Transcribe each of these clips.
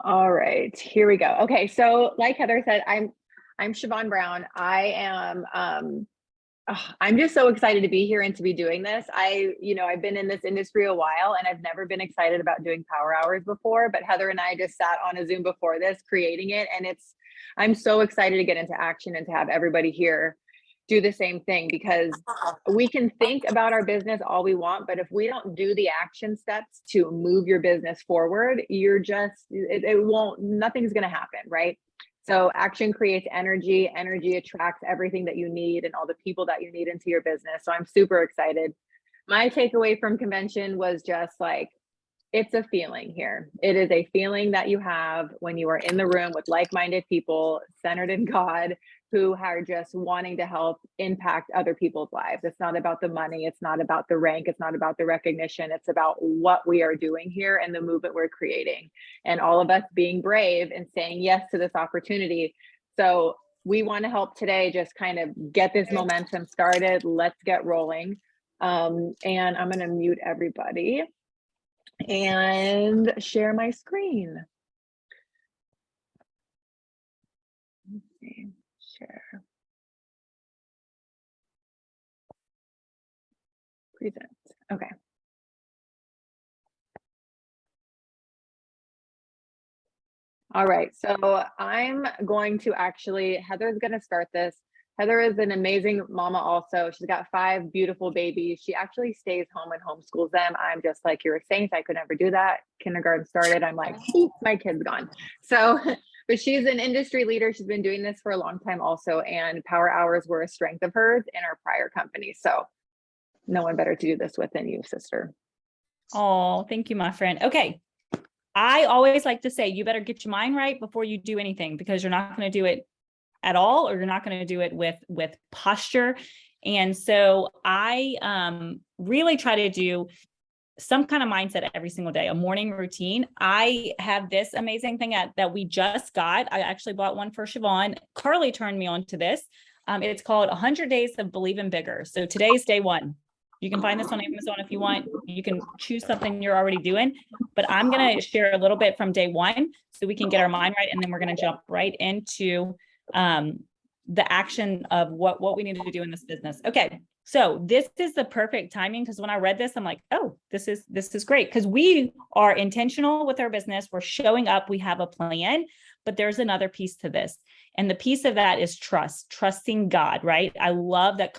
All right, here we go. Okay, so like Heather said, I'm Siobhan Brown. I'm just so excited to be here and to be doing this. I've been in this industry a while and I've never been excited about doing power hours before, but Heather and I just sat on a Zoom before this creating it, and I'm so excited to get into action and to have everybody here do the same thing, because we can think about our business all we want, but if we don't do the action steps to move your business forward, it won't, nothing's going to happen, right? So action creates energy, energy attracts everything that you need and all the people that you need into your business. So I'm super excited. My takeaway from convention was just like, it's a feeling here. It is a feeling that you have when you are in the room with like-minded people centered in God, who are just wanting to help impact other people's lives. It's not about the money. It's not about the rank. It's not about the recognition. It's about what we are doing here and the movement we're creating, and all of us being brave and saying yes to this opportunity. So we want to help today just kind of get this momentum started. Let's get rolling. And I'm going to mute everybody and share my screen. Let's see, share. Present, okay. All right, so I'm going to Heather's gonna start this. Heather is an amazing mama also. She's got 5 beautiful babies. She actually stays home and homeschools them. I'm just like, you're a saint. I could never do that. Kindergarten started, I'm like, my kid's gone. So, but she's an industry leader. She's been doing this for a long time also. And power hours were a strength of hers in our prior company. So no one better to do this with than you, sister. Oh, thank you, my friend. Okay. I always like to say, you better get your mind right before you do anything, because you're not going to do it at all, or you're not going to do it with posture. And so I really try to do some kind of mindset every single day, a morning routine. I have this amazing thing that we just got. I actually bought one for Siobhan. Carly turned me on to this. It's called 100 Days of Believing Bigger. So today's day 1. You can find this on Amazon if you want. You can choose something you're already doing, but I'm going to share a little bit from day 1 so we can get our mind right. And then we're going to jump right into the action of what we need to do in this business. Okay. So this is the perfect timing, because when I read this, I'm like, oh, this is great, because we are intentional with our business. We're showing up. We have a plan, but there's another piece to this. And the piece of that is trusting God, right? I love that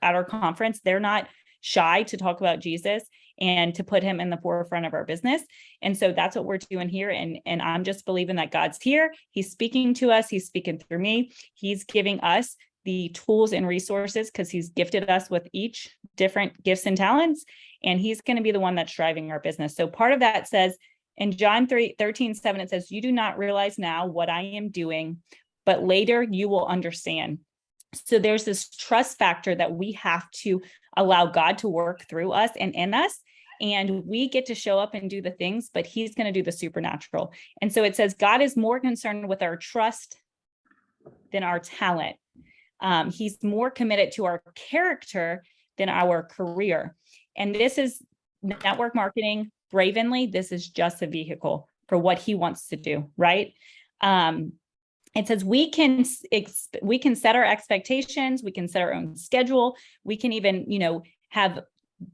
at our conference, they're not shy to talk about Jesus and to put him in the forefront of our business. And so that's what we're doing here. And I'm just believing that God's here. He's speaking to us. He's speaking through me. He's giving us the tools and resources, because he's gifted us with each different gifts and talents. And he's going to be the one that's driving our business. So part of that says in John 13:7, it says, you do not realize now what I am doing, but later you will understand. So there's this trust factor that we have to allow God to work through us and in us. And we get to show up and do the things, but he's going to do the supernatural. And so it says God is more concerned with our trust than our talent. He's more committed to our character than our career. And this is network marketing, Bravenly. This is just a vehicle for what he wants to do, right? It says we can set our expectations. We can set our own schedule. We can even, have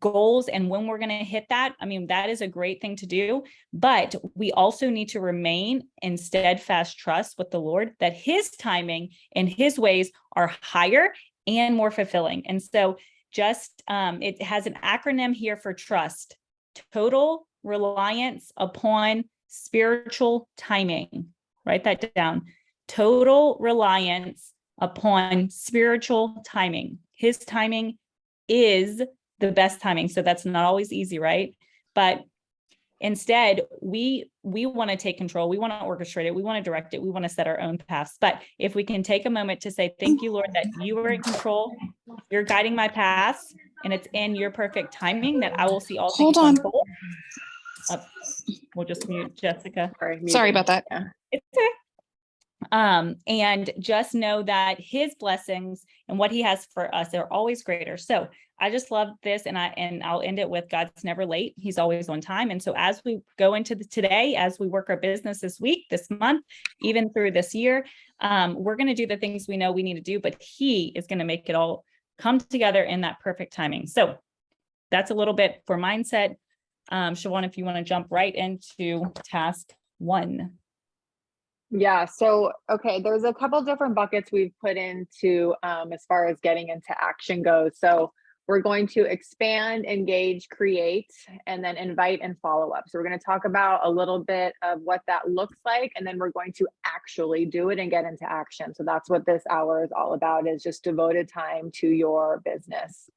goals and when we're going to hit that. I mean, that is a great thing to do, but we also need to remain in steadfast trust with the Lord that his timing and his ways are higher and more fulfilling. And so just, it has an acronym here for trust: total reliance upon spiritual timing. Write that down. Total reliance upon spiritual timing. His timing is the best timing. So that's not always easy, right? But instead, we want to take control. We want to orchestrate it. We want to direct it. We want to set our own paths. But if we can take a moment to say, thank you, Lord, that you are in control. You're guiding my paths, and it's in your perfect timing that I will see all things unfold. We'll just mute Jessica. Sorry about that. Yeah. It's okay. And just know that his blessings and what he has for us are always greater. So I just love this, and I'll end it with God's never late. He's always on time. And so as we go into today, as we work our business this week, this month, even through this year, we're going to do the things we know we need to do, but he is going to make it all come together in that perfect timing. So that's a little bit for mindset. Siobhan, if you want to jump right into task 1. Yeah. So, okay, there's a couple different buckets we've put into as far as getting into action goes. So we're going to expand, engage, create, and then invite and follow up. So we're going to talk about a little bit of what that looks like, and then we're going to actually do it and get into action. So that's what this hour is all about, is just devoted time to your business.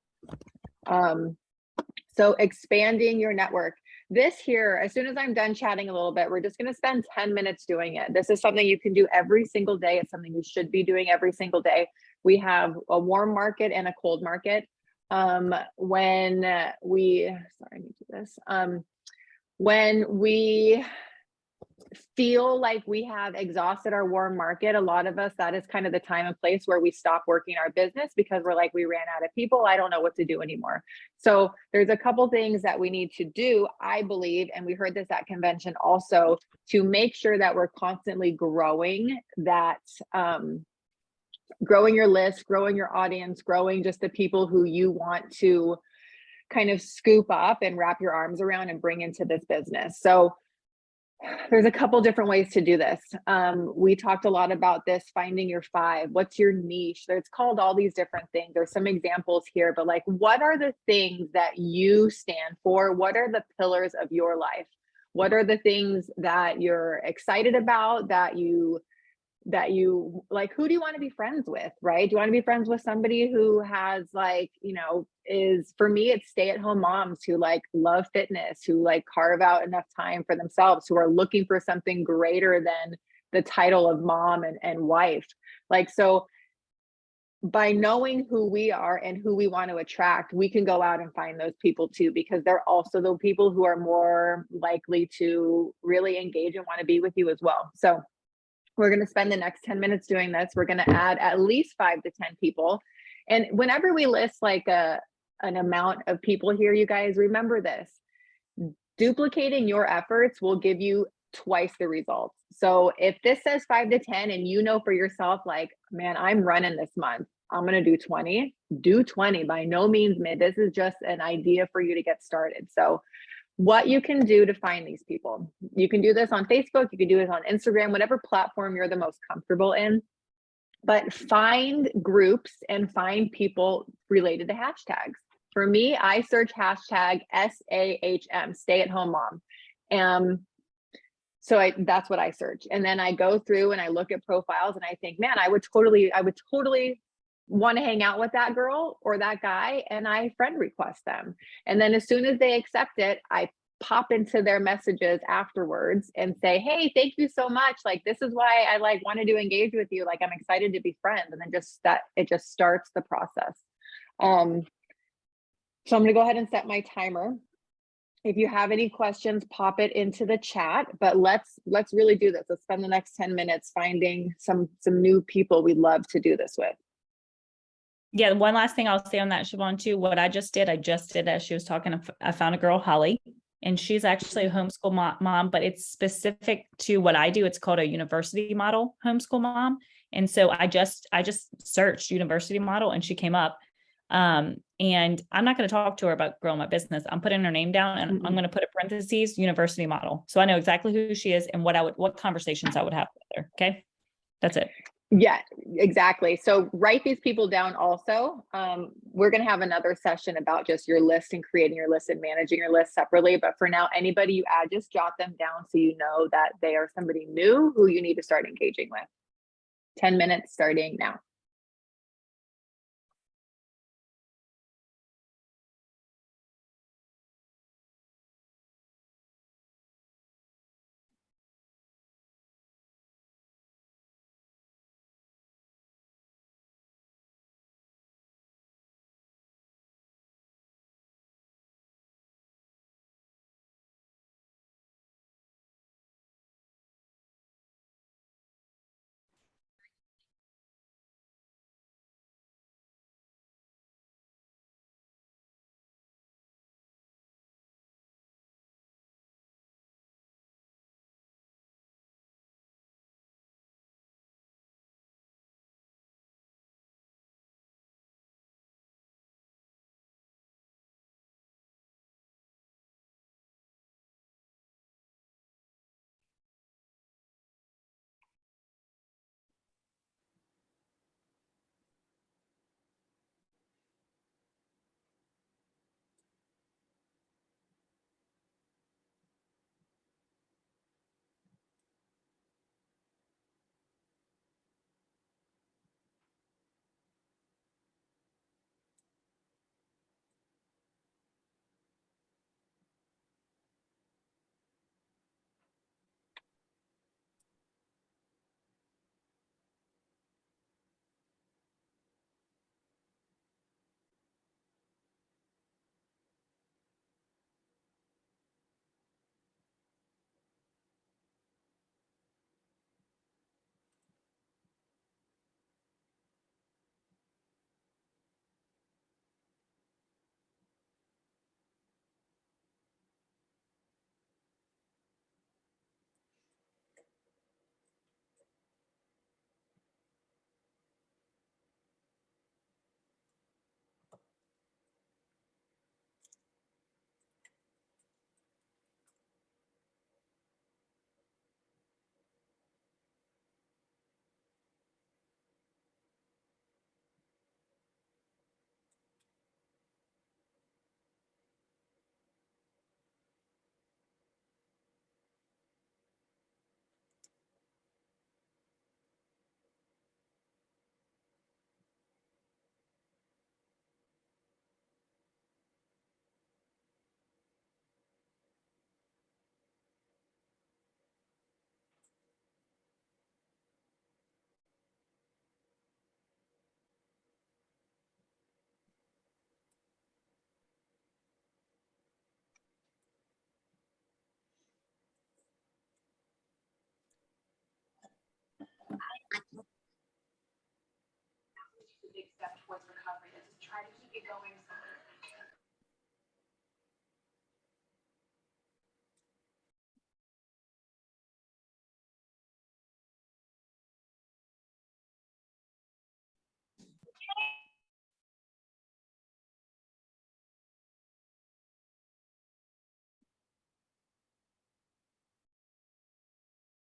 So expanding your network. This here, as soon as I'm done chatting a little bit, we're just going to spend 10 minutes doing it. This is something you can do every single day. It's something you should be doing every single day. We have a warm market and a cold market. When we feel like we have exhausted our warm market, a lot of us, that is kind of the time and place where we stop working our business because we're like, we ran out of people. I don't know what to do anymore. So there's a couple things that we need to do, I believe, and we heard this at convention also, to make sure that we're constantly growing that, growing your list, growing your audience, growing just the people who you want to kind of scoop up and wrap your arms around and bring into this business. So there's a couple different ways to do this. We talked a lot about this, finding your 5. What's your niche? It's called all these different things. There's some examples here, but like, what are the things that you stand for? What are the pillars of your life? What are the things that you're excited about, that you like? Who do you want to be friends with, right? Do you want to be friends with somebody who has, like, is, for me, it's stay-at-home moms who like love fitness, who like carve out enough time for themselves, who are looking for something greater than the title of mom and wife. Like, so by knowing who we are and who we want to attract, we can go out and find those people too, because they're also the people who are more likely to really engage and want to be with you as well. So we're going to spend the next 10 minutes doing this. We're going to add at least 5 to 10 people. And whenever we list like an amount of people here, you guys remember this: duplicating your efforts will give you twice the results. So if this says 5 to 10 and you know for yourself, like, man, I'm running this month, I'm going to do 20, do 20. By no means, this is just an idea for you to get started. So what you can do to find these people. You can do this on Facebook, you can do this on Instagram, whatever platform you're the most comfortable in. But find groups and find people related to hashtags. For me, I search hashtag SAHM, stay at home mom. So that's what I search. And then I go through and I look at profiles and I think, man, I would totally want to hang out with that girl or that guy, and I friend request them. And then as soon as they accept it, I pop into their messages afterwards and say, hey, thank you so much. Like, this is why I like wanted to engage with you. Like, I'm excited to be friends. And then it just starts the process. So I'm going to go ahead and set my timer. If you have any questions, pop it into the chat, but let's really do this. Let's spend the next 10 minutes finding some new people we'd love to do this with. Yeah, one last thing I'll say on that, Siobhan, too. What I just did as she was talking, I found a girl, Holly, and she's actually a homeschool mom, but it's specific to what I do. It's called a university model homeschool mom. And so I just searched university model and she came up. And I'm not going to talk to her about growing my business. I'm putting her name down and I'm going to put a parentheses university model. So I know exactly who she is and what conversations I would have with her. Okay. That's it. Yeah, exactly. So write these people down also. We're going to have another session about just your list and creating your list and managing your list separately. But for now, anybody you add, just jot them down so you know that they are somebody new who you need to start engaging with. 10 minutes starting now.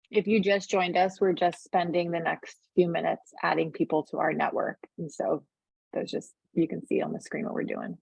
If you just joined us, we're just spending the next few minutes adding people to our network. And so there's just, you can see on the screen what we're doing.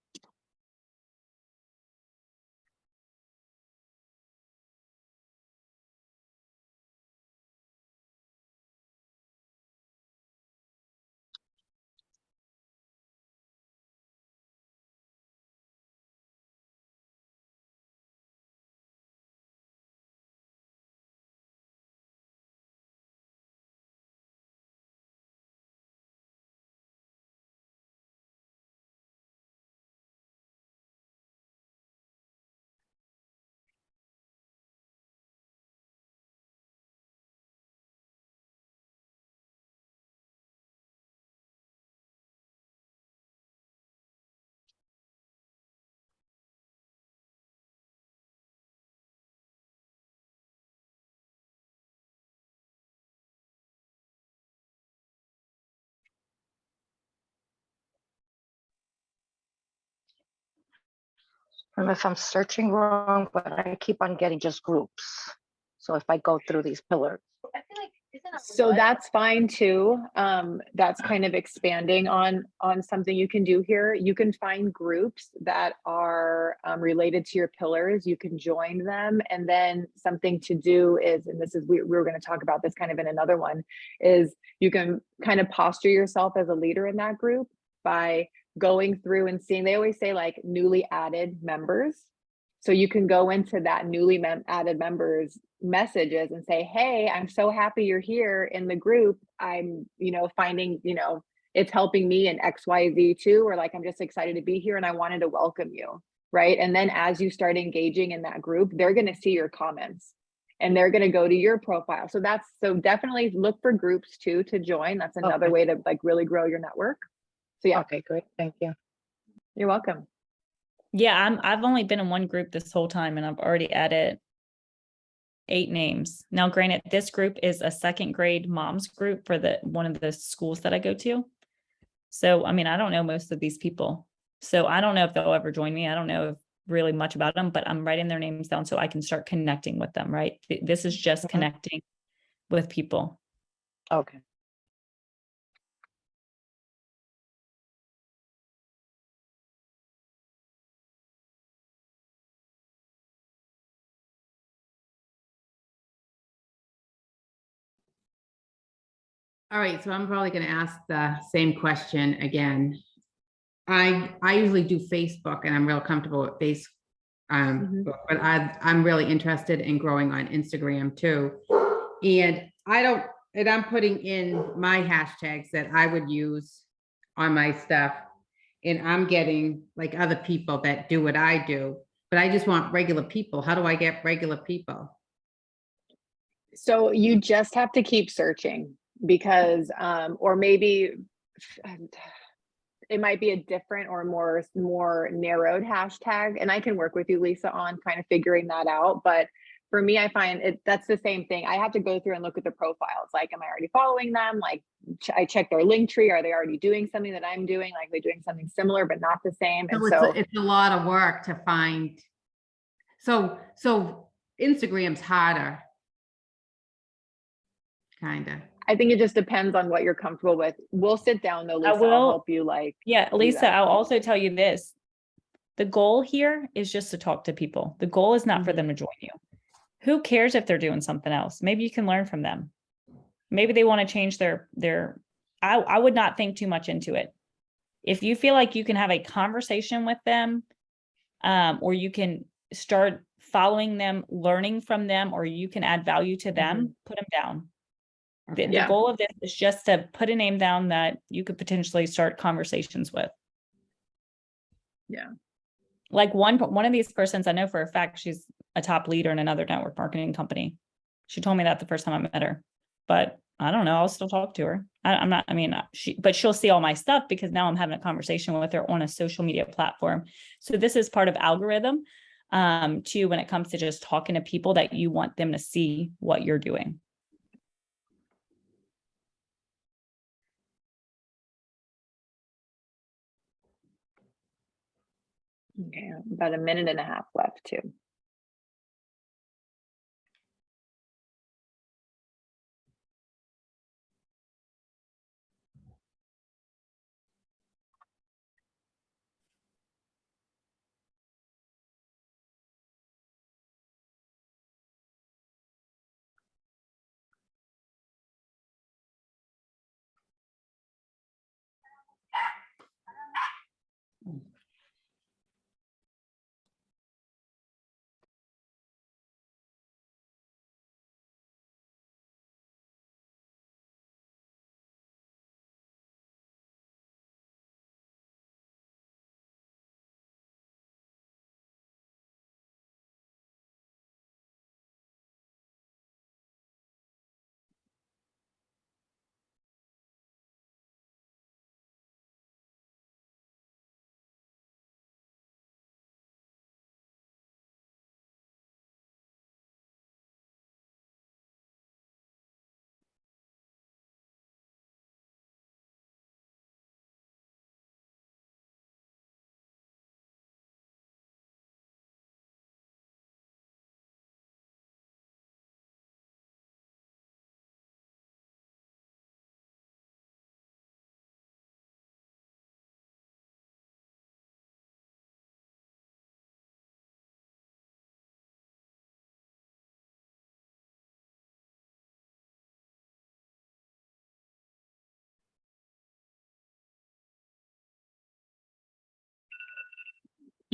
Unless I'm searching wrong, but I keep on getting just groups. So if I go through these pillars. So that's fine too. That's kind of expanding on something you can do here. You can find groups that are related to your pillars. You can join them, and then something to do is, and this is we were going to talk about this kind of in another one, is you can kind of posture yourself as a leader in that group by going through and seeing. They always say like newly added members. So you can go into that newly added members messages and say, hey, I'm so happy you're here in the group. I'm, finding, it's helping me in XYZ too, or like, I'm just excited to be here and I wanted to welcome you. Right. And then as you start engaging in that group, they're going to see your comments and they're going to go to your profile. So definitely look for groups too to join. That's another way to like really grow your network. So yeah. Okay, great. Thank you. You're welcome. Yeah, I've only been in one group this whole time and I've already added 8 names. Now, granted, this group is a second grade moms group for one of the schools that I go to. So, I mean, I don't know most of these people. So I don't know if they'll ever join me. I don't know really much about them, but I'm writing their names down so I can start connecting with them, right? This is just connecting with people. Okay. All right, so I'm probably going to ask the same question again. I usually do Facebook and I'm real comfortable with Facebook, but I'm really interested in growing on Instagram too. And I'm putting in my hashtags that I would use on my stuff. And I'm getting like other people that do what I do, but I just want regular people. How do I get regular people? So you just have to keep searching because, or maybe it might be a different or more narrowed hashtag. And I can work with you, Lisa, on kind of figuring that out. But for me, I find that's the same thing. I have to go through and look at the profiles. Like, am I already following them? Like, I check their link tree. Are they already doing something that I'm doing? Like, they're doing something similar, but not the same. And so it's a lot of work to find. So Instagram's harder. Kind of. I think it just depends on what you're comfortable with. We'll sit down though, Lisa. I'll help you Yeah, Lisa, I'll also tell you this. The goal here is just to talk to people. The goal is not for them to join you. Who cares if they're doing something else? Maybe you can learn from them. Maybe they want to change I would not think too much into it. If you feel like you can have a conversation with them, or you can start following them, learning from them, or you can add value to them, put them down. The goal of this is just to put a name down that you could potentially start conversations with. Yeah. Like one of these persons, I know for a fact she's a top leader in another network marketing company. She told me that the first time I met her, but I don't know. I'll still talk to her. I'm not, I mean, but she'll see all my stuff because now I'm having a conversation with her on a social media platform. So this is part of algorithm, too, when it comes to just talking to people that you want them to see what you're doing. Okay, about a minute and a half left too.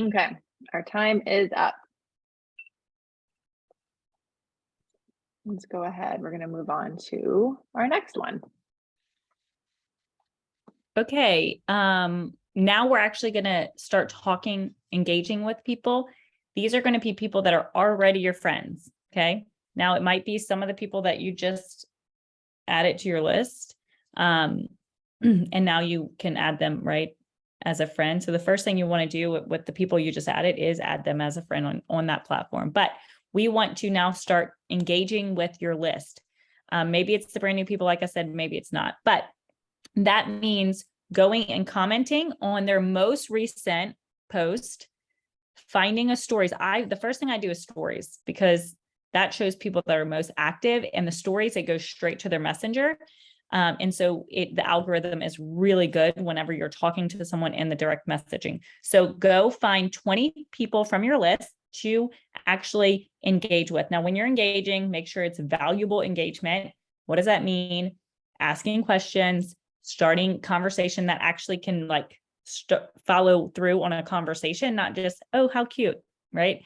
Okay, our time is up. Let's go ahead. We're going to move on to our next one. Okay, now we're actually going to start talking, engaging with people. These are going to be people that are already your friends. Okay. Now it might be some of the people that you just added to your list. And now you can add them right as a friend. So the first thing you want to do with the people you just added is add them as a friend on that platform. But we want to now start engaging with your list. Maybe it's the brand new people, like I said, maybe it's not, but that means going and commenting on their most recent post, finding a stories. The first thing I do is stories because that shows people that are most active, and the stories, it goes straight to their messenger. And so the algorithm is really good whenever you're talking to someone in the direct messaging. So go find 20 people from your list to actually engage with. Now, when you're engaging, make sure it's valuable engagement. What does that mean? Asking questions, starting conversation that actually can like follow through on a conversation, not just, oh, how cute, right?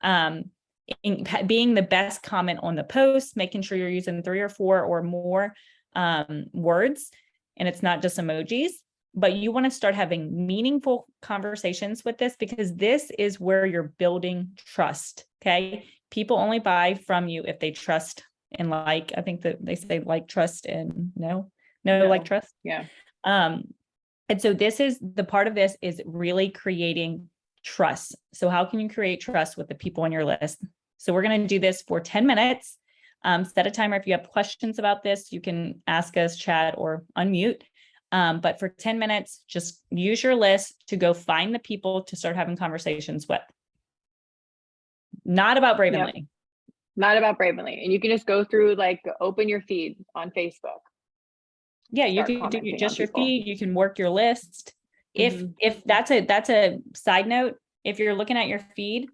Being the best comment on the post, making sure you're using 3 or 4 or more words, and it's not just emojis, but you want to start having meaningful conversations with this because this is where you're building trust. Okay. People only buy from you if they trust and like. I think that they say like, trust, and no, like, trust. Yeah. And so this is the part of this is really creating trust. So how can you create trust with the people on your list? So we're going to do this for 10 minutes. Set a timer. If you have questions about this, you can ask us, chat, or unmute. But for 10 minutes, just use your list to go find the people to start having conversations with. Not about Bravenly. Yep. Not about Bravenly. And you can just go through, like, open your feed on Facebook. Yeah, you Start can do commenting just on your people. feed. You can work your list. If that's a side note, if you're looking at your feed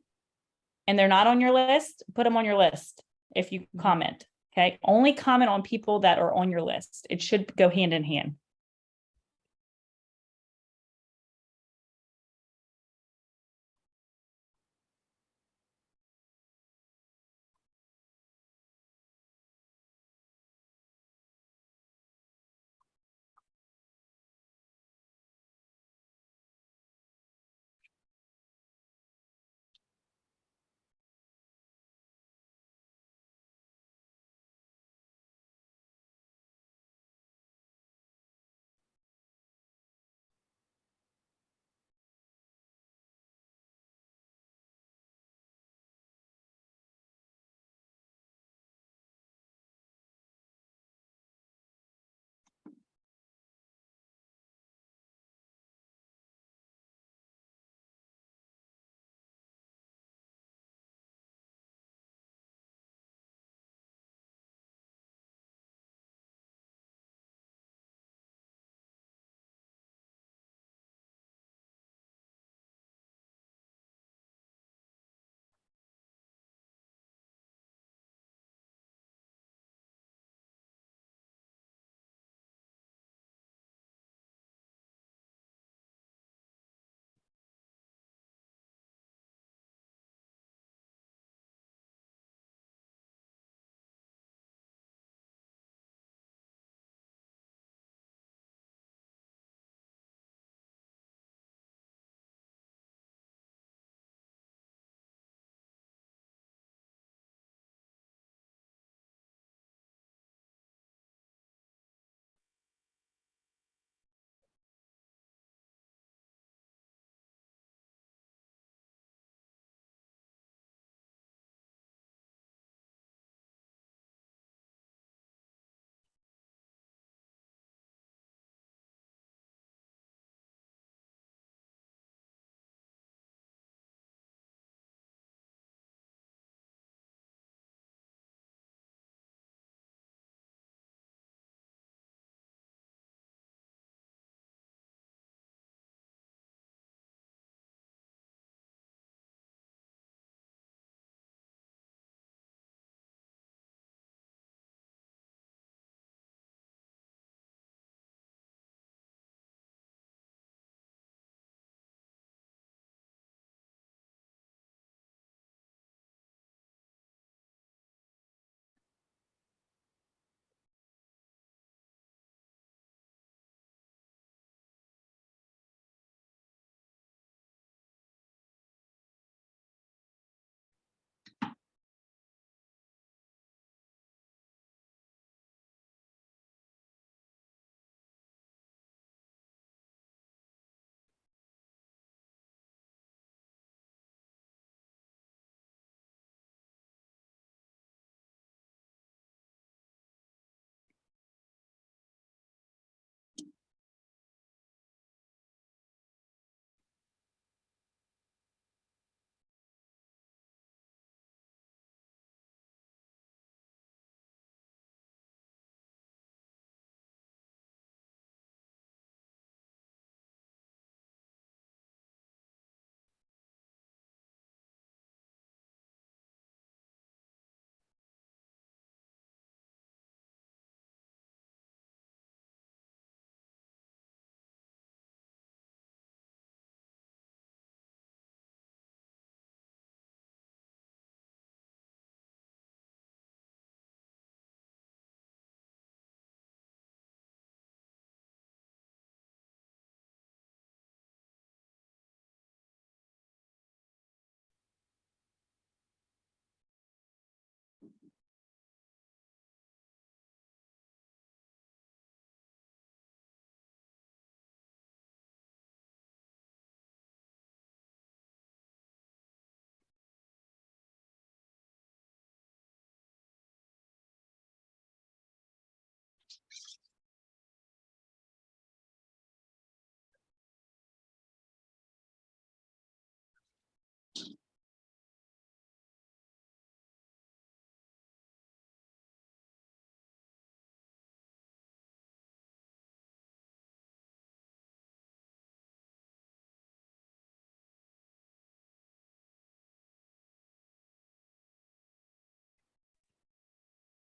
and they're not on your list, put them on your list. If you comment, okay, only comment on people that are on your list. It should go hand in hand.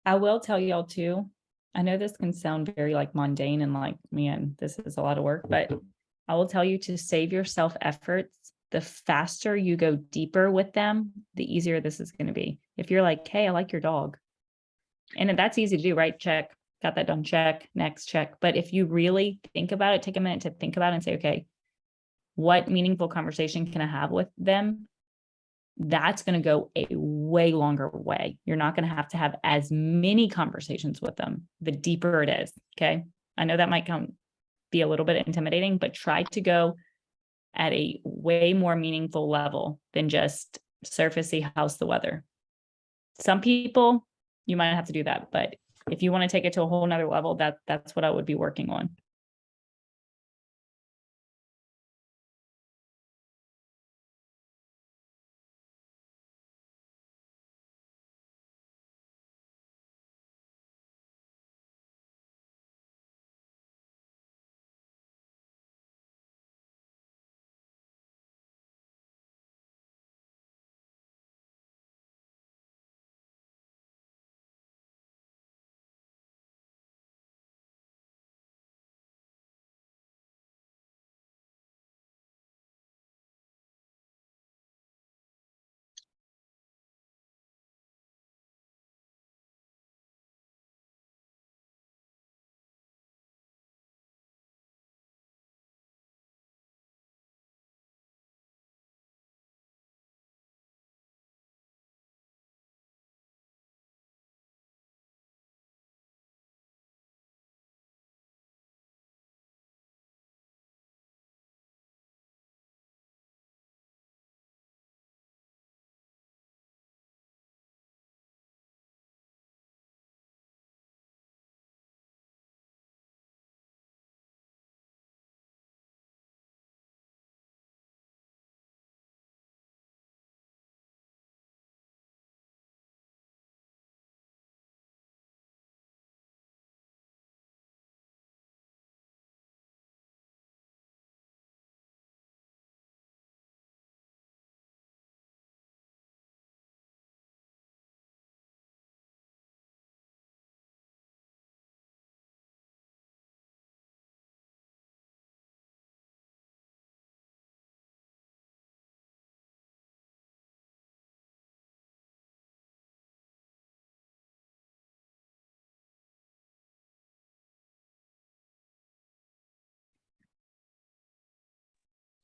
I will tell y'all too, I know this can sound very like mundane and like, man, this is a lot of work, but I will tell you to save yourself efforts. The faster you go deeper with them, the easier this is going to be. If you're like, hey, I like your dog. And that's easy to do, right? Check, got that done, check, next check. But if you really think about it, take a minute to think about it and say, okay, what meaningful conversation can I have with them? That's going to go a way longer way. You're not going to have as many conversations with them, the deeper it is. Okay. I know that might be a little bit intimidating, but try to go at a way more meaningful level than just surfacey, how's the weather. Some people, you might have to do that, but if you want to take it to a whole nother level, that's what I would be working on.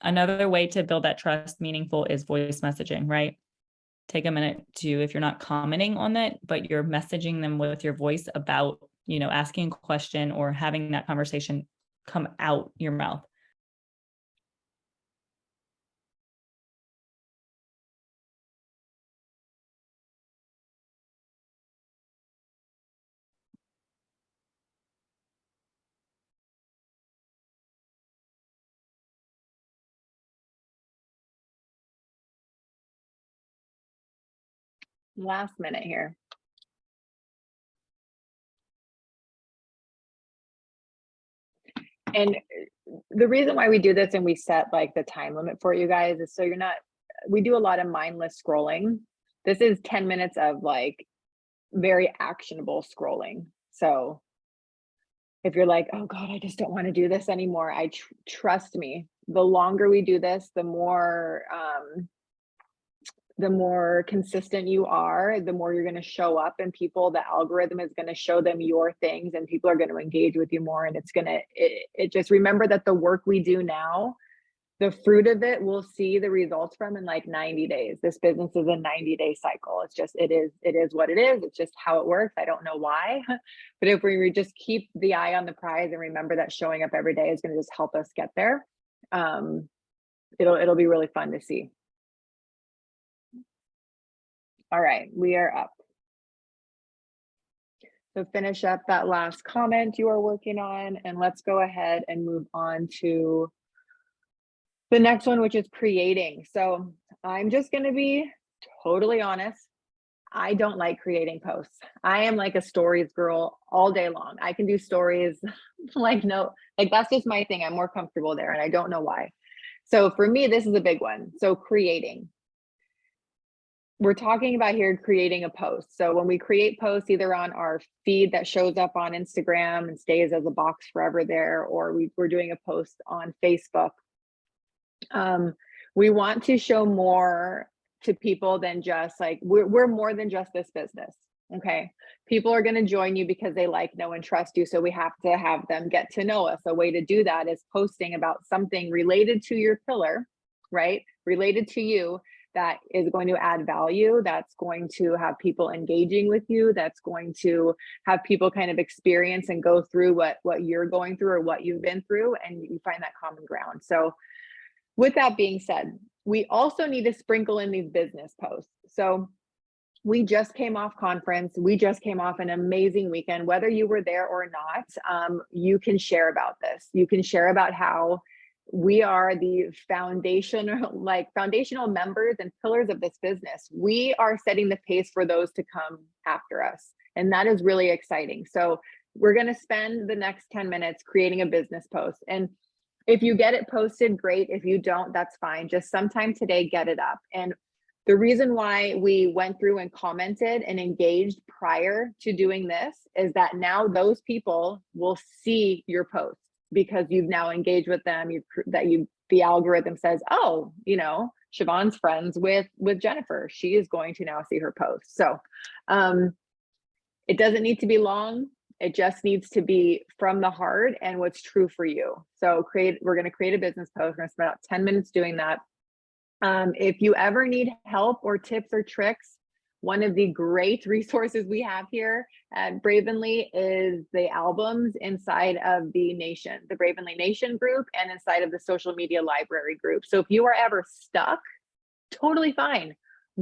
Another way to build that trust meaningful is voice messaging, right? Take a minute to, if you're not commenting on that, but you're messaging them with your voice about, asking a question or having that conversation come out your mouth. Last minute here. And the reason why we do this and we set like the time limit for you guys is so we do a lot of mindless scrolling. This is 10 minutes of like very actionable scrolling. So if you're like, oh God, I just don't want to do this anymore, trust me, the longer we do this, the more consistent you are, the more you're going to show up, and the algorithm is going to show them your things, and people are going to engage with you more. And it just, remember that the work we do now, the fruit of it, we'll see the results from in like 90 days. This business is a 90-day cycle. It is what it is. It's just how it works. I don't know why, but if we just keep the eye on the prize and remember that showing up every day is going to just help us get there, it'll be really fun to see. All right, we are up. So finish up that last comment you are working on, and let's go ahead and move on to the next one, which is creating. So I'm just going to be totally honest. I don't like creating posts. I am like a stories girl all day long. I can do stories like that's just my thing. I'm more comfortable there, and I don't know why. So for me, this is a big one. So creating. we're talking about here creating a post. So when we create posts either on our feed that shows up on Instagram and stays as a box forever there, or we're doing a post on Facebook, we want to show more to people than just like, we're more than just this business. Okay. People are going to join you because they like, know, and trust you. So we have to have them get to know us. A way to do that is posting about something related to your pillar, right? Related to you, that is going to add value, that's going to have people engaging with you, that's going to have people kind of experience and go through what you're going through or what you've been through, and you find that common ground. So with that being said, we also need to sprinkle in these business posts. So we just came off conference. We just came off an amazing weekend. Whether you were there or not, you can share about this. You can share about how we are the foundational members and pillars of this business. We are setting the pace for those to come after us. And that is really exciting. So we're going to spend the next 10 minutes creating a business post. And if you get it posted, great. If you don't, that's fine. Just sometime today, get it up. And the reason why we went through and commented and engaged prior to doing this is that now those people will see your post because you've now engaged with them. The algorithm says, oh, Siobhan's friends with Jennifer. She is going to now see her post. So it doesn't need to be long. It just needs to be from the heart and what's true for you. So we're going to create a business post. We're going to spend about 10 minutes doing that. If you ever need help or tips or tricks, one of the great resources we have here at Bravenly is the albums inside of the Nation, the Bravenly Nation group, and inside of the social media library group. So if you are ever stuck, totally fine.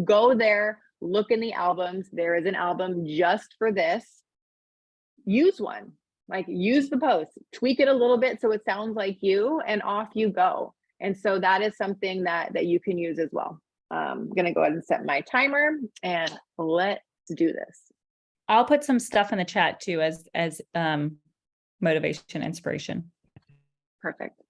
Go there, look in the albums. There is an album just for this. Use one, like use the post, tweak it a little bit so it sounds like you, and off you go. And so that is something that you can use as well. I'm going to go ahead and set my timer and let's do this. I'll put some stuff in the chat too as motivation, inspiration. Perfect.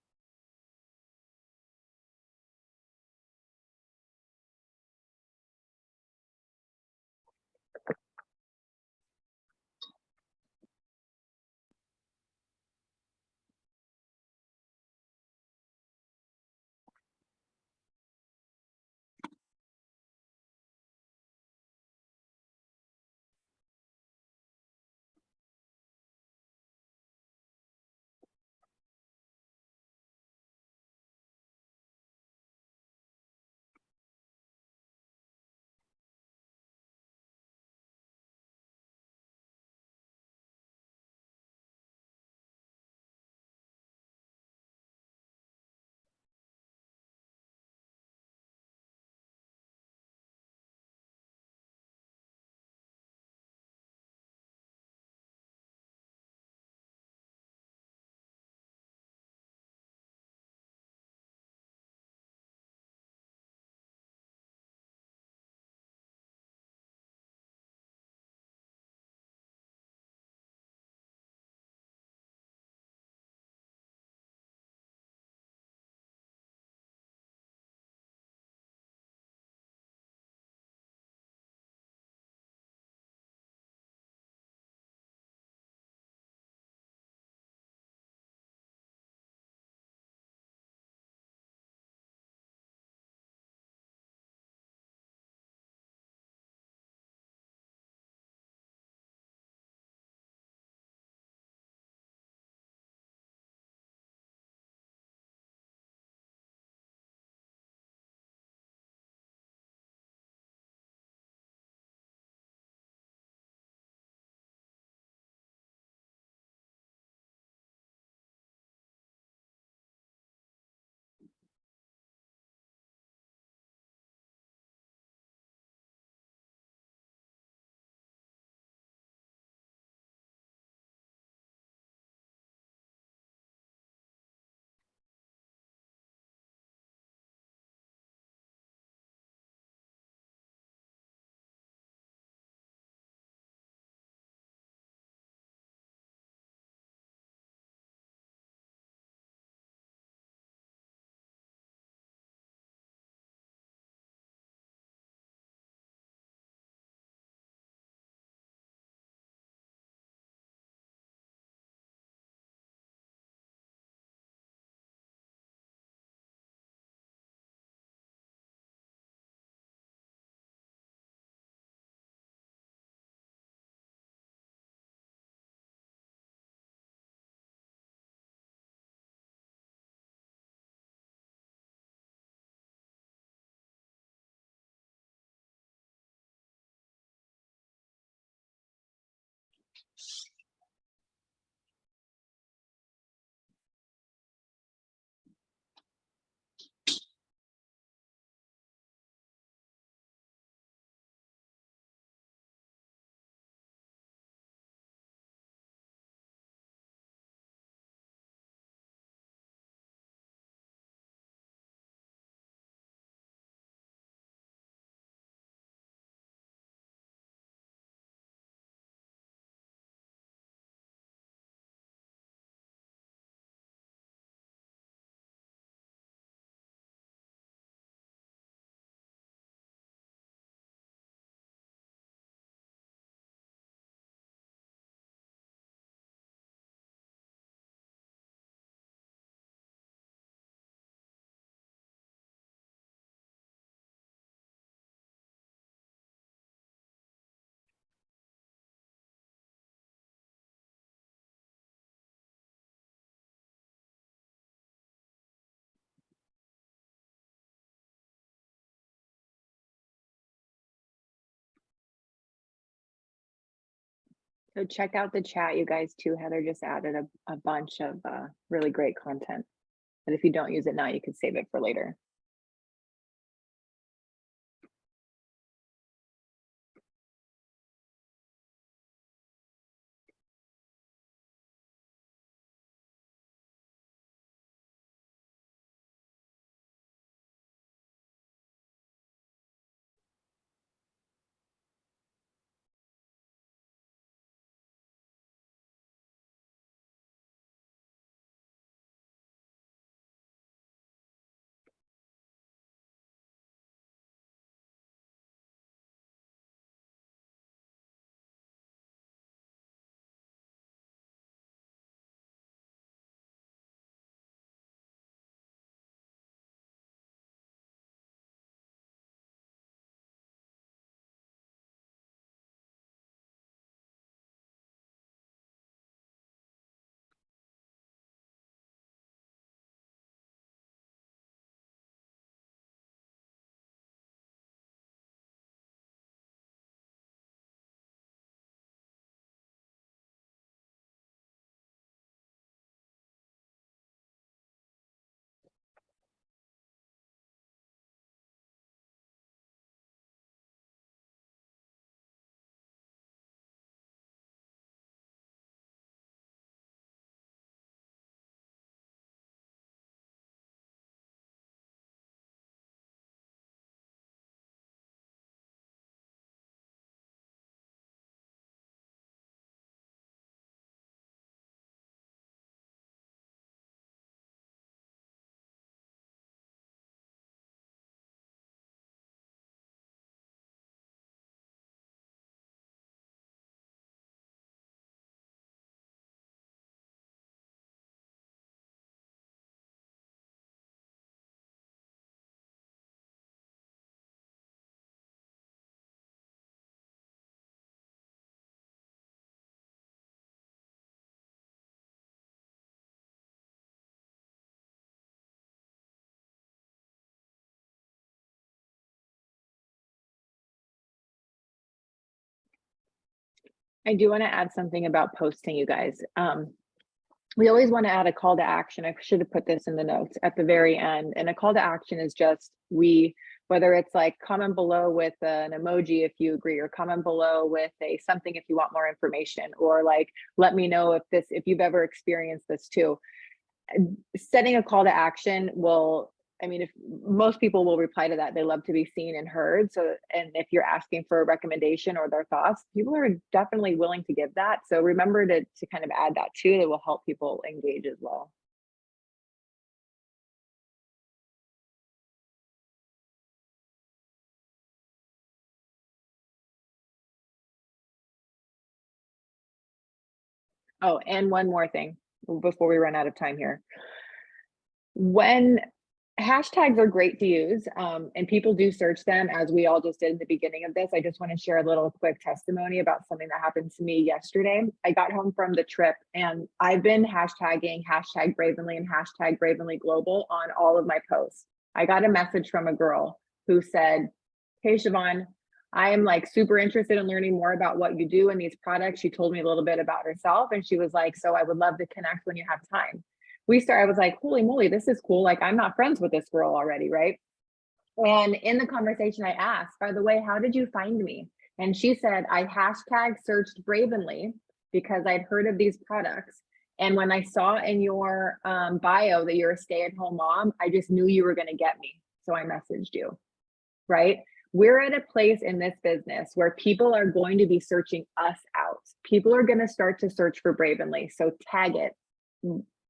So check out the chat, you guys too. Heather just added a bunch of really great content. But if you don't use it now, you can save it for later. I do want to add something about posting, you guys. We always want to add a call to action. I should have put this in the notes at the very end. And a call to action is just whether it's like comment below with an emoji if you agree, or comment below with a something if you want more information, or like let me know if you've ever experienced this too. Setting a call to action will, I mean, if most people will reply to that, they love to be seen and heard. So, and if you're asking for a recommendation or their thoughts, people are definitely willing to give that. So remember to kind of add that too. That will help people engage as well. Oh, and one more thing before we run out of time here. When hashtags are great to use, and people do search them, as we all just did in the beginning of this. I just want to share a little quick testimony about something that happened to me yesterday. I got home from the trip and I've been hashtagging #Bravenly and #Bravenly Global on all of my posts. I got a message from a girl who said, "Hey, Siobhan, I am like super interested in learning more about what you do and these products." She told me a little bit about herself and she was like, "So I would love to connect when you have time." I was like, holy moly, this is cool. Like, I'm not friends with this girl already, right? And in the conversation, I asked, by the way, how did you find me? And she said, I #searched Bravenly because I'd heard of these products. And when I saw in your bio that you're a stay-at-home mom, I just knew you were going to get me. So I messaged you, right? We're at a place in this business where people are going to be searching us out. People are going to start to search for Bravenly. So tag it,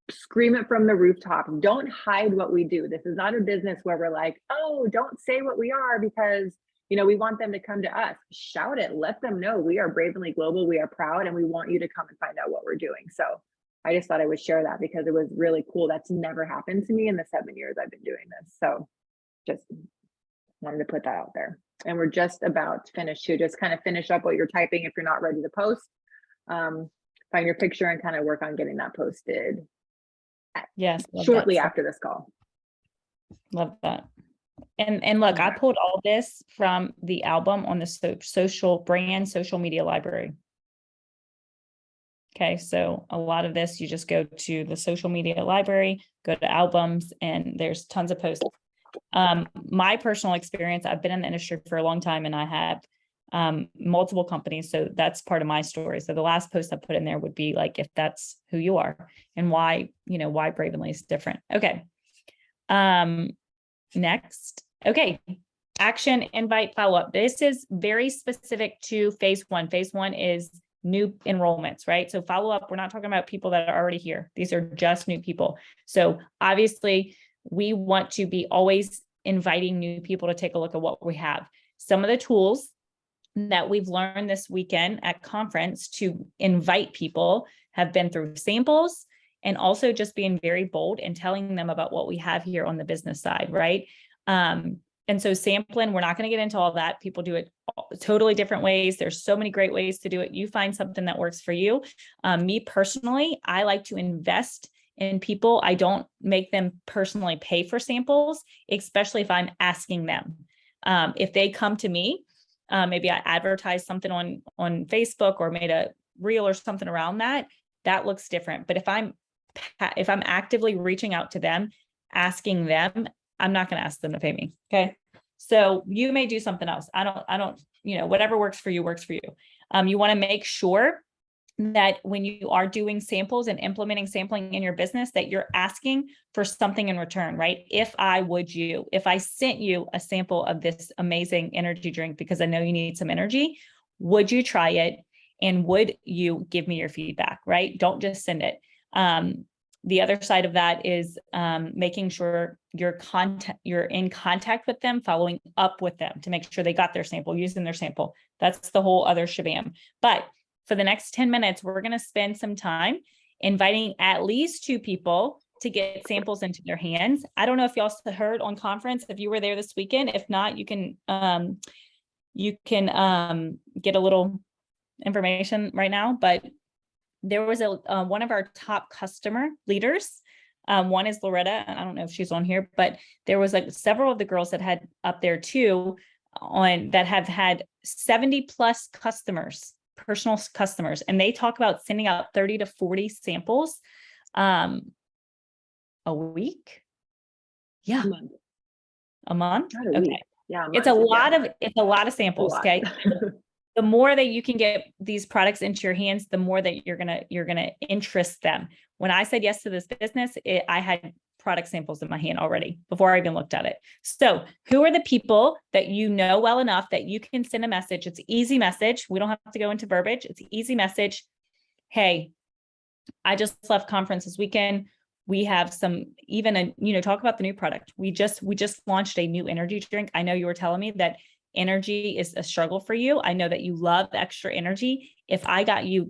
scream it from the rooftop. Don't hide what we do. This is not a business where we're like, oh, don't say what we are because, you know, we want them to come to us. Shout it, let them know we are Bravenly Global, we are proud, and we want you to come and find out what we're doing. So I just thought I would share that because it was really cool. That's never happened to me in the 7 years I've been doing this. So just wanted to put that out there. And we're just about to finish to just kind of finish up what you're typing if you're not ready to post. Find your picture and kind of work on getting that posted. Yes. Shortly after this call. Love that. And look, I pulled all this from the album on the social media library. Okay, so a lot of this, you just go to the social media library, go to albums, and there's tons of posts. My personal experience, I've been in the industry for a long time and I have multiple companies. So that's part of my story. So the last post I put in there would be like, if that's who you are and why, why Bravenly is different. Okay. Next. Okay. Action, invite, follow up. This is very specific to phase one. Phase one is new enrollments, right? So follow up, we're not talking about people that are already here. These are just new people. So obviously we want to be always inviting new people to take a look at what we have. Some of the tools that we've learned this weekend at conference to invite people have been through samples and also just being very bold and telling them about what we have here on the business side, right? And so sampling, we're not going to get into all that. People do it totally different ways. There's so many great ways to do it. You find something that works for you. Me personally, I like to invest in people. I don't make them personally pay for samples, especially if I'm asking them. If they come to me, maybe I advertise something on Facebook or made a reel or something around that, that looks different. But if I'm actively reaching out to them, asking them, I'm not going to ask them to pay me. Okay. So you may do something else. I don't, whatever works for you, works for you. You want to make sure that when you are doing samples and implementing sampling in your business, that you're asking for something in return, right? If I sent you a sample of this amazing energy drink, because I know you need some energy, would you try it? And would you give me your feedback, right? Don't just send it. The other side of that is making sure you're in contact with them, following up with them to make sure they got their sample, using their sample. That's the whole other shabam. But for the next 10 minutes, we're going to spend some time inviting at least 2 people to get samples into their hands. I don't know if y'all heard on conference, if you were there this weekend. If not, you can get a little information right now, but there was one of our top customer leaders. One is Loretta. I don't know if she's on here, but there was like several of the girls that had up there too that have had 70 plus customers, personal customers. And they talk about sending out 30 to 40 samples a week. Yeah. A month. Not a Okay. week. Yeah. It's a lot of samples. Okay. The more that you can get these products into your hands, the more that you're gonna interest them. When I said yes to this business, I had product samples in my hand already before I even looked at it. So who are the people that you know well enough that you can send a message? It's an easy message. We don't have to go into verbiage. It's an easy message. Hey, I just left conference this weekend. We have talk about the new product. We just launched a new energy drink. I know you were telling me that energy is a struggle for you. I know that you love extra energy. If I got you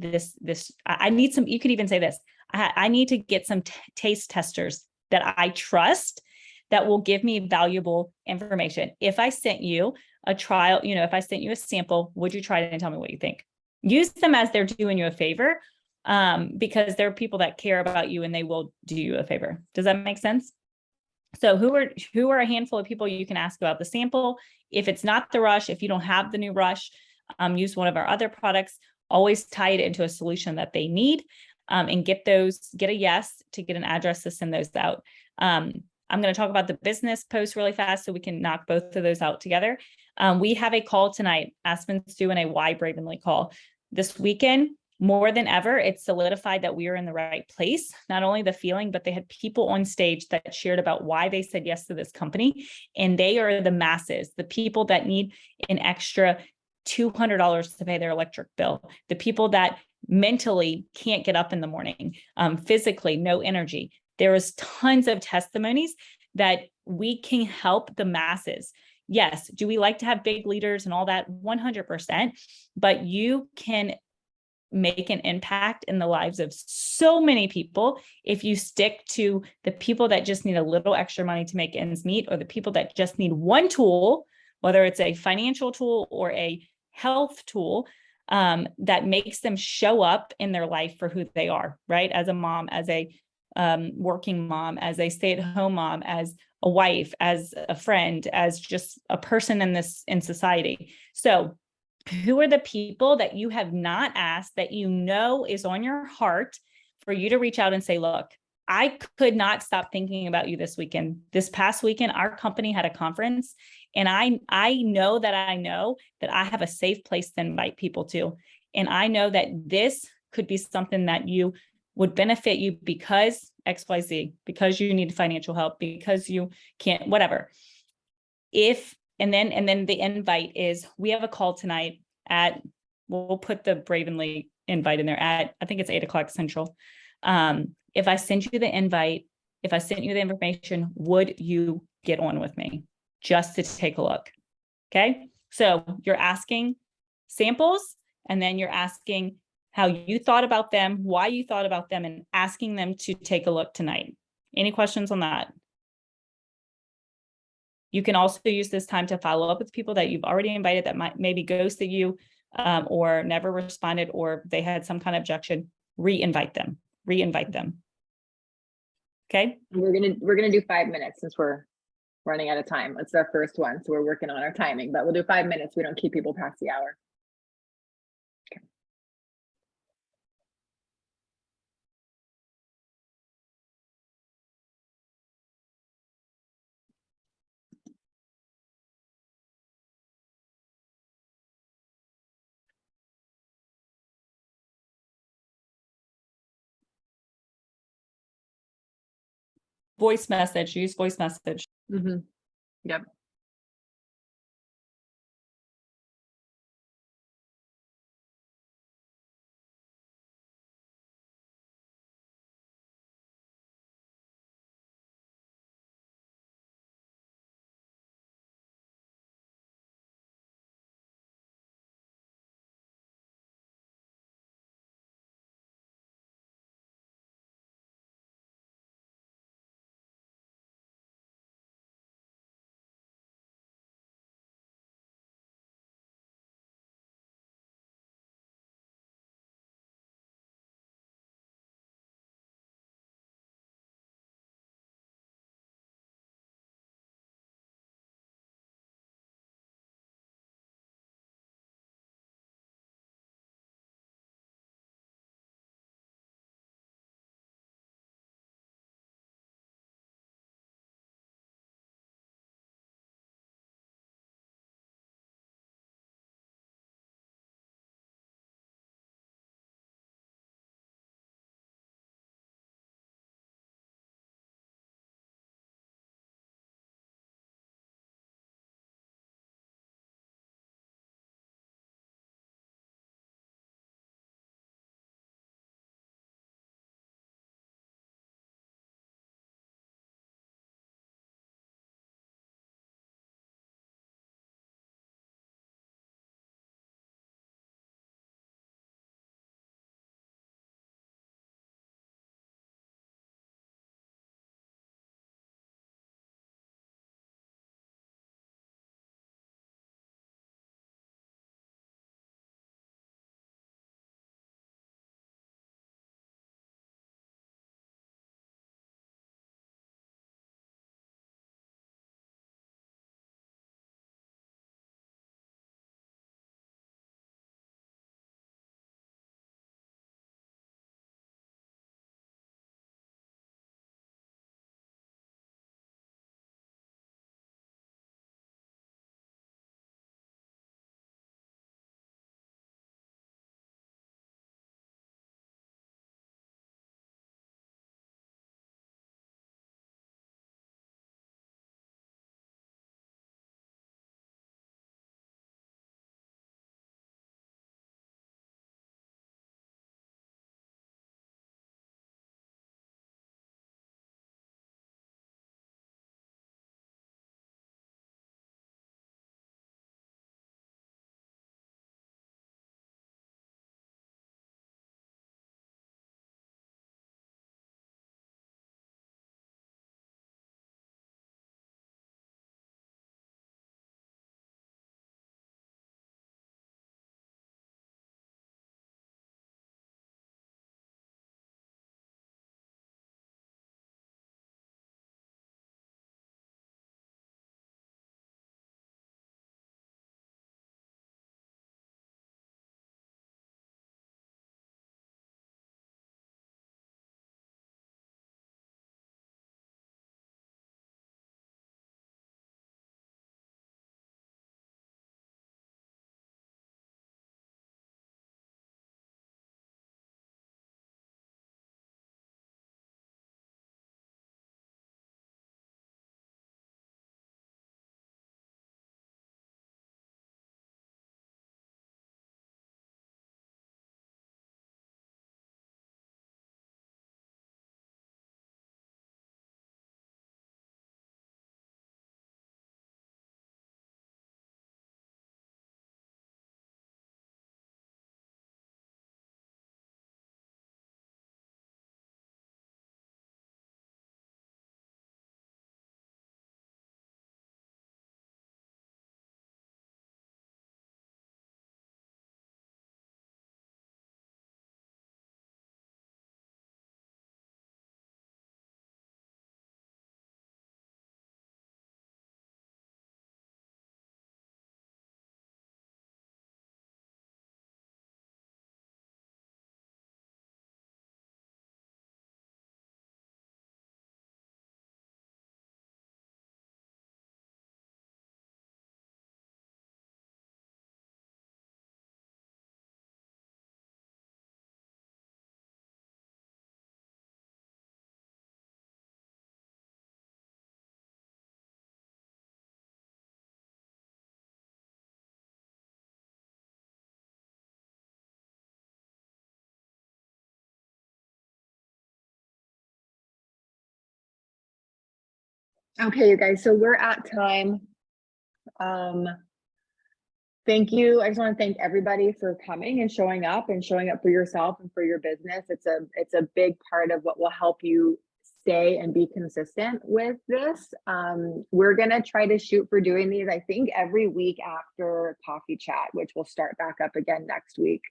I need some, you could even say this, I need to get some taste testers that I trust that will give me valuable information. If I sent you a trial, if I sent you a sample, would you try it and tell me what you think? Use them as they're doing you a favor, because there are people that care about you and they will do you a favor. Does that make sense? So who are a handful of people you can ask about the sample? If it's not the Rush, if you don't have the new Rush, use one of our other products. Always tie it into a solution that they need, and get a yes to get an address to send those out. I'm going to talk about the business post really fast so we can knock both of those out together. We have a call tonight. Aspen's doing a Why Bravenly call this weekend. More than ever, it's solidified that we are in the right place. Not only the feeling, but they had people on stage that shared about why they said yes to this company. And they are the masses, the people that need an extra $200 to pay their electric bill, the people that mentally can't get up in the morning, physically, no energy. There is tons of testimonies that we can help the masses. Yes, do we like to have big leaders and all that? 100%, but you can make an impact in the lives of so many people if you stick to the people that just need a little extra money to make ends meet, or the people that just need one tool, whether it's a financial tool or a health tool, that makes them show up in their life for who they are, right? As a mom, as a working mom, as a stay-at-home mom, as a wife, as a friend, as just a person in society. So Who are the people that you have not asked that you know is on your heart for you to reach out and say, look, I could not stop thinking about you this weekend. This past weekend, our company had a conference, and I know that I have a safe place to invite people to. And I know that this could be something that you would benefit you because XYZ, because you need financial help, because you can't, whatever. And then the invite is, we have a call tonight at, we'll put the Bravenly invite in there at, I think it's 8:00 Central. If I send you the invite, if I sent you the information, would you get on with me just to take a look? Okay. So you're asking samples, and then you're asking how you thought about them, why you thought about them, and asking them to take a look tonight. Any questions on that? You can also use this time to follow up with people that you've already invited that might maybe ghosted you, or never responded, or they had some kind of objection. Re-invite them. Okay. We're gonna do 5 minutes since we're running out of time. It's our first one, so we're working on our timing, but we'll do 5 minutes. We don't keep people past the hour. Voice message. Use voice message. Yep. Okay, you guys, so we're at time. Thank you. I just want to thank everybody for coming and showing up for yourself and for your business. It's a big part of what will help you stay and be consistent with this. We're gonna try to shoot for doing these, I think, every week after Coffee Chat, which will start back up again next week.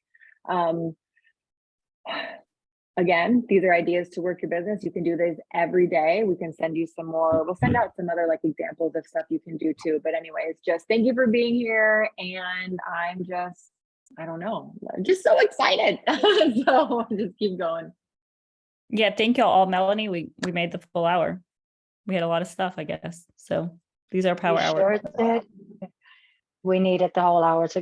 Again, these are ideas to work your business. You can do these every day. We can send you some more. We'll send out some other like examples of stuff you can do too. But anyways, just thank you for being here. And I'm just, I don't know, I'm just so excited. So just keep going. Yeah, thank you all. Melanie, we made the full hour. We had a lot of stuff, I guess. So these are power You hours. sure did. We needed the whole hour to